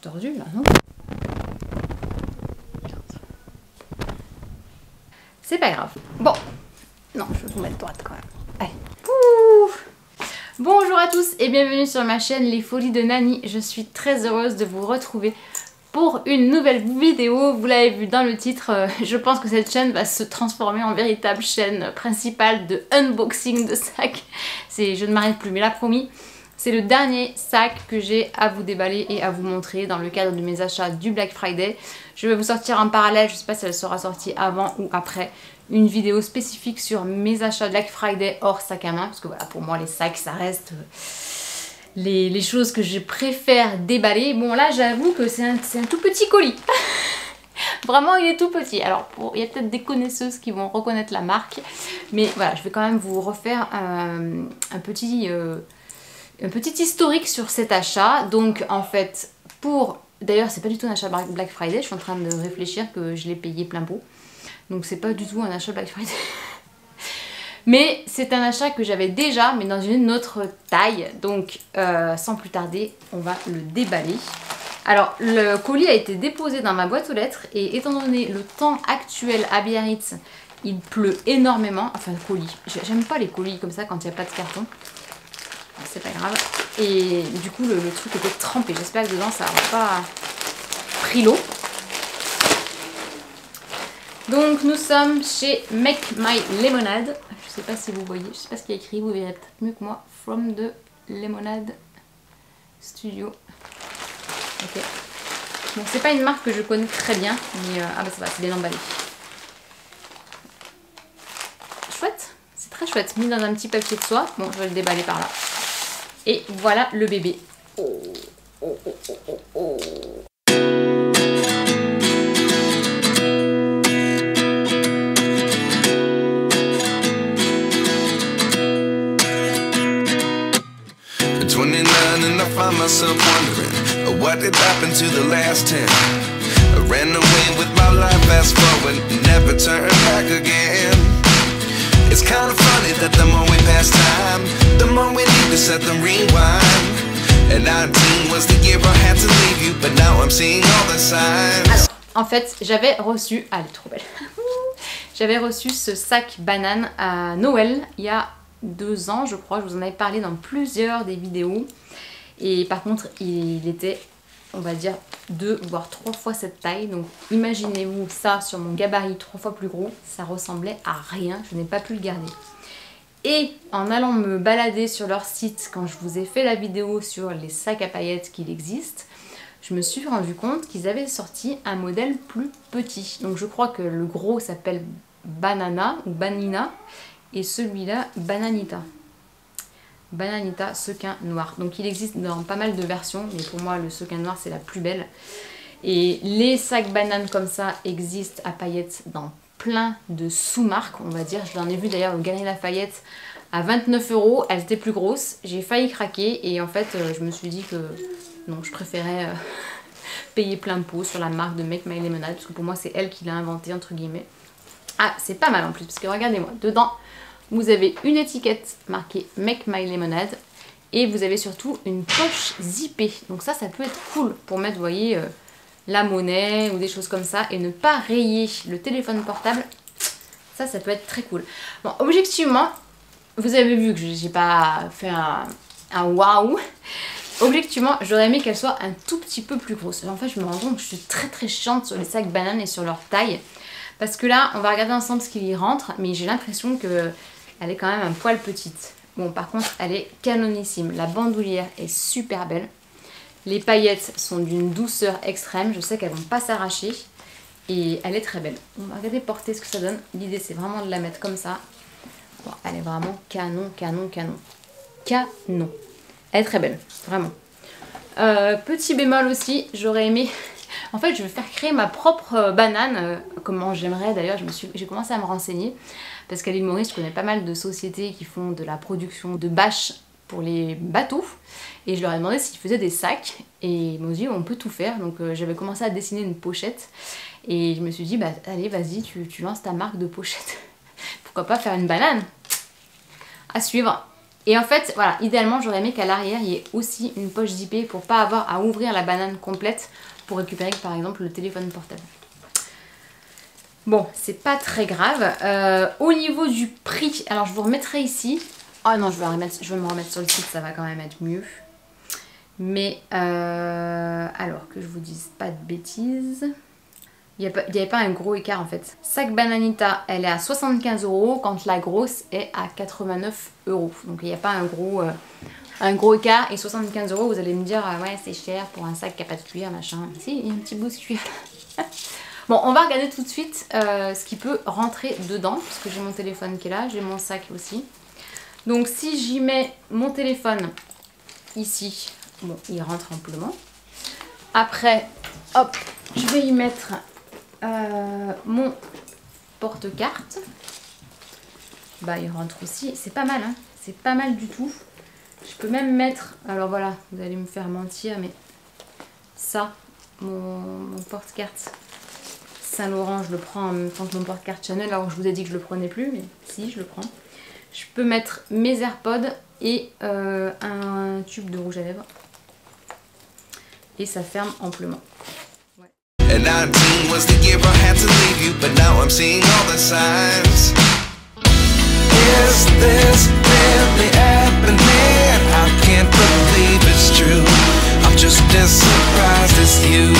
tordu là, non? C'est pas grave. Bon, non, je vais vous mettre droite quand même. Allez. Ouh. Bonjour à tous et bienvenue sur ma chaîne Les Folies de Nani. Je suis très heureuse de vous retrouver pour une nouvelle vidéo. Vous l'avez vu dans le titre, je pense que cette chaîne va se transformer en véritable chaîne principale de unboxing de sacs. Je ne m'arrête plus, mais là promis, c'est le dernier sac que j'ai à vous déballer et à vous montrer dans le cadre de mes achats du Black Friday. Je vais vous sortir en parallèle, je ne sais pas si elle sera sortie avant ou après, une vidéo spécifique sur mes achats Black Friday hors sac à main. Parce que voilà, pour moi les sacs ça reste les choses que je préfère déballer. Bon là j'avoue que c'est un tout petit colis. Vraiment il est tout petit. Alors il y a peut-être des connaisseuses qui vont reconnaître la marque. Mais voilà, je vais quand même vous refaire un petit historique sur cet achat. Donc en fait, d'ailleurs c'est pas du tout un achat Black Friday, je suis en train de réfléchir que je l'ai payé plein pot. Donc c'est pas du tout un achat Black Friday. Mais c'est un achat que j'avais déjà, mais dans une autre taille. Donc sans plus tarder, on va le déballer. Alors le colis a été déposé dans ma boîte aux lettres. Et étant donné le temps actuel à Biarritz, il pleut énormément. Enfin le colis, j'aime pas les colis comme ça quand il n'y a pas de carton. C'est pas grave. Et du coup le truc était trempé. J'espère que dedans ça n'a pas pris l'eau. Donc nous sommes chez Make My Lemonade. Je sais pas si vous voyez, je sais pas ce qu'il y a écrit, vous verrez peut-être mieux que moi. From the Lemonade Studio. Ok. Bon, c'est pas une marque que je connais très bien, mais ah bah ça va, c'est bien emballé. Chouette, c'est très chouette, mis dans un petit papier de soie. Bon, je vais le déballer par là. Et voilà le bébé. Oh, oh, oh, oh, oh, oh. And I find myself wondering what did happen to the last 10. I ran away with my life, fast forward, never turn back again. It's kind of funny that the more we pass time, the more we need to set the rewind. And 19 was the year I had to leave you, but now I'm seeing all the signs. Alors, en fait, j'avais reçu, ah elle est trop belle. J'avais reçu ce sac banane à Noël il y a 2 ans, je crois. Je vous en avais parlé dans plusieurs des vidéos. Et par contre, il était, on va dire, 2 voire 3 fois cette taille. Donc imaginez-vous ça sur mon gabarit 3 fois plus gros. Ça ressemblait à rien. Je n'ai pas pu le garder. Et en allant me balader sur leur site, quand je vous ai fait la vidéo sur les sacs à paillettes qu'il existe, je me suis rendu compte qu'ils avaient sorti un modèle plus petit. Donc je crois que le gros s'appelle Banana ou Banina. Et celui-là, Bananita. Bananita sequin noir. Donc il existe dans pas mal de versions, mais pour moi le sequin noir c'est la plus belle. Et les sacs bananes comme ça existent à paillettes dans plein de sous-marques, on va dire. Je l'en ai vu d'ailleurs au Galeries Lafayette à 29 €. Elles étaient plus grosses. J'ai failli craquer et en fait je me suis dit que non, je préférais payer plein pot sur la marque de Make My Lemonade, parce que pour moi c'est elle qui l'a inventé entre guillemets. Ah, c'est pas mal en plus, parce que regardez-moi, dedans vous avez une étiquette marquée Make My Lemonade et vous avez surtout une poche zippée. Donc ça peut être cool pour mettre, vous voyez, la monnaie ou des choses comme ça et ne pas rayer le téléphone portable. Ça peut être très cool. Bon, objectivement, vous avez vu que j'ai pas fait un waouh. Objectivement, j'aurais aimé qu'elle soit un tout petit peu plus grosse. En fait, je me rends compte que je suis très chiante sur les sacs bananes et sur leur taille. Parce que là, on va regarder ensemble ce qui y rentre, mais j'ai l'impression qu'elle est quand même un poil petite. Bon, par contre, elle est canonissime. La bandoulière est super belle. Les paillettes sont d'une douceur extrême. Je sais qu'elles vont pas s'arracher. Et elle est très belle. On va regarder porter ce que ça donne. L'idée, c'est vraiment de la mettre comme ça. Bon, elle est vraiment canon. Canon. Elle est très belle, vraiment. Petit bémol aussi, j'aurais aimé... En fait, je vais faire créer ma propre banane, comment j'aimerais d'ailleurs, j'ai commencé à me renseigner, parce qu'à l'île Maurice, je connais pas mal de sociétés qui font de la production de bâches pour les bateaux, et je leur ai demandé s'ils faisaient des sacs, et ils m'ont dit on peut tout faire, donc j'avais commencé à dessiner une pochette, et je me suis dit bah allez vas-y, tu lances ta marque de pochette, pourquoi pas faire une banane? À suivre. Et en fait, voilà, idéalement, j'aurais aimé qu'à l'arrière, il y ait aussi une poche zippée pour pas avoir à ouvrir la banane complète pour récupérer, par exemple, le téléphone portable. Bon, c'est pas très grave. Au niveau du prix, alors je vous remettrai ici. Oh non, je vais me remettre sur le site, ça va quand même être mieux. Mais, alors que je vous dise pas de bêtises... Il n'y avait pas un gros écart en fait. Sac Bananita, elle est à 75 € quand la grosse est à 89 €. Donc il n'y a pas un gros écart. Et 75 €, vous allez me dire, ouais c'est cher pour un sac qui n'a pas de cuir, machin. Si, il y a un petit bout de cuir. Bon, on va regarder tout de suite ce qui peut rentrer dedans. Parce que j'ai mon téléphone qui est là, j'ai mon sac aussi. Donc si j'y mets mon téléphone ici, bon, il rentre amplement. Après, hop, je vais y mettre... mon porte-carte, bah il rentre aussi, c'est pas mal hein, c'est pas mal du tout. Je peux même mettre, alors voilà, vous allez me faire mentir, mais ça, mon porte-carte Saint-Laurent, je le prends en même temps que mon porte-carte Chanel, alors je vous ai dit que je le prenais plus, mais si, je le prends. Je peux mettre mes AirPods et un tube de rouge à lèvres, et ça ferme amplement. And 19 was the year I had to leave you, but now I'm seeing all the signs. Is this really happening? I can't believe it's true. I'm just as surprised as you.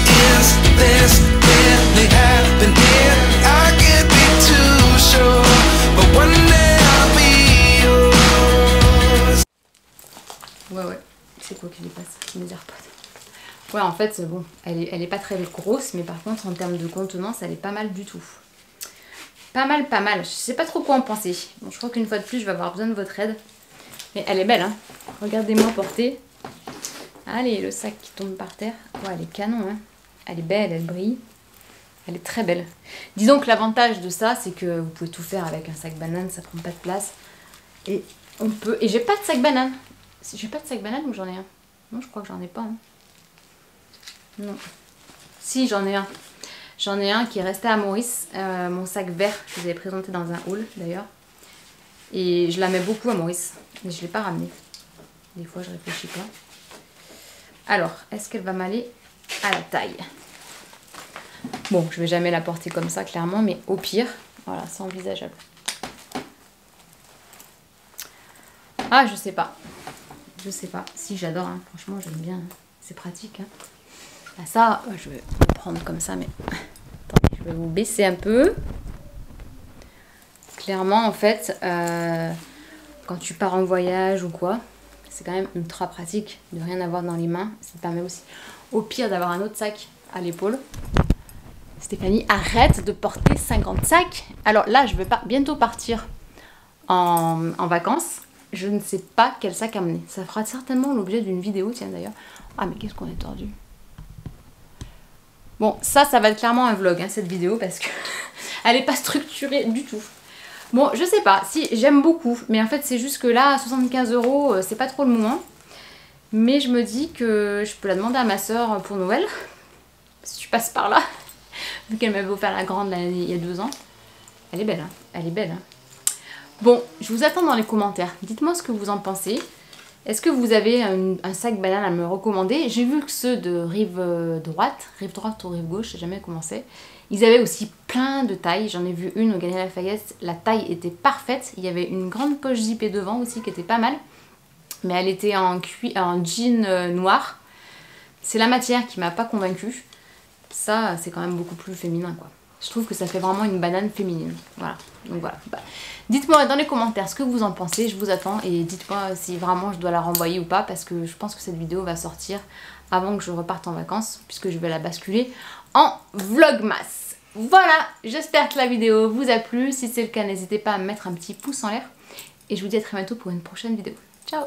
Is this really happening? I can't be too sure, but one day I'll be yours. Ouais, c'est quoi qui lui passe? Mes AirPods. Ouais, en fait, bon, elle est pas très grosse, mais par contre, en termes de contenance, elle est pas mal du tout. Pas mal. Je sais pas trop quoi en penser. Bon, je crois qu'une fois de plus, je vais avoir besoin de votre aide. Mais elle est belle, hein. Regardez-moi porter. Allez, le sac qui tombe par terre. Ouais, elle est canon, hein. Elle est belle, elle brille. Elle est très belle. Disons que l'avantage de ça, c'est que vous pouvez tout faire avec un sac banane, ça prend pas de place. Et on peut... Et j'ai pas de sac banane. J'ai pas de sac banane ou j'en ai un? Non, je crois que j'en ai pas, hein. Non. Si, j'en ai un. J'en ai un qui est resté à Maurice. Mon sac vert, je vous avais présenté dans un haul d'ailleurs. Et je la mets beaucoup à Maurice. Mais je ne l'ai pas ramené. Des fois, je réfléchis pas. Alors, est-ce qu'elle va m'aller à la taille? Bon, je vais jamais la porter comme ça, clairement. Mais au pire, voilà, c'est envisageable. Ah, je sais pas. Je sais pas. Si, j'adore. Hein. Franchement, j'aime bien. C'est pratique. Hein. Ah, ça, je vais le prendre comme ça, mais attendez, je vais vous baisser un peu. Clairement, en fait, quand tu pars en voyage ou quoi, c'est quand même ultra pratique de rien avoir dans les mains. Ça te permet aussi, au pire, d'avoir un autre sac à l'épaule. Stéphanie, arrête de porter 50 sacs. Alors là, je vais bientôt partir en vacances. Je ne sais pas quel sac amener. Ça fera certainement l'objet d'une vidéo, tiens d'ailleurs. Ah, mais qu'est-ce qu'on est tordu. Bon, ça va être clairement un vlog, hein, cette vidéo, parce que elle n'est pas structurée du tout. Bon, je sais pas, si, j'aime beaucoup, mais en fait, c'est juste que là, 75 €, c'est pas trop le moment. Mais je me dis que je peux la demander à ma soeur pour Noël, si tu passes par là, vu qu'elle m'avait offert la grande il y a 2 ans. Elle est belle, hein, elle est belle. Hein. Bon, je vous attends dans les commentaires. Dites-moi ce que vous en pensez. Est-ce que vous avez un sac banane à me recommander? J'ai vu que ceux de rive droite ou rive gauche, je sais jamais comment c'est. Ils avaient aussi plein de tailles. J'en ai vu une au Galeries Lafayette. La taille était parfaite. Il y avait une grande poche zippée devant aussi qui était pas mal. Mais elle était en jean noir. C'est la matière qui m'a pas convaincue. Ça, c'est quand même beaucoup plus féminin, quoi. Je trouve que ça fait vraiment une banane féminine. Voilà. Donc voilà. Bah, dites-moi dans les commentaires ce que vous en pensez. Je vous attends. Et dites-moi si vraiment je dois la renvoyer ou pas. Parce que je pense que cette vidéo va sortir avant que je reparte en vacances. Puisque je vais la basculer en vlogmas. Voilà. J'espère que la vidéo vous a plu. Si c'est le cas, n'hésitez pas à me mettre un petit pouce en l'air. Et je vous dis à très bientôt pour une prochaine vidéo. Ciao!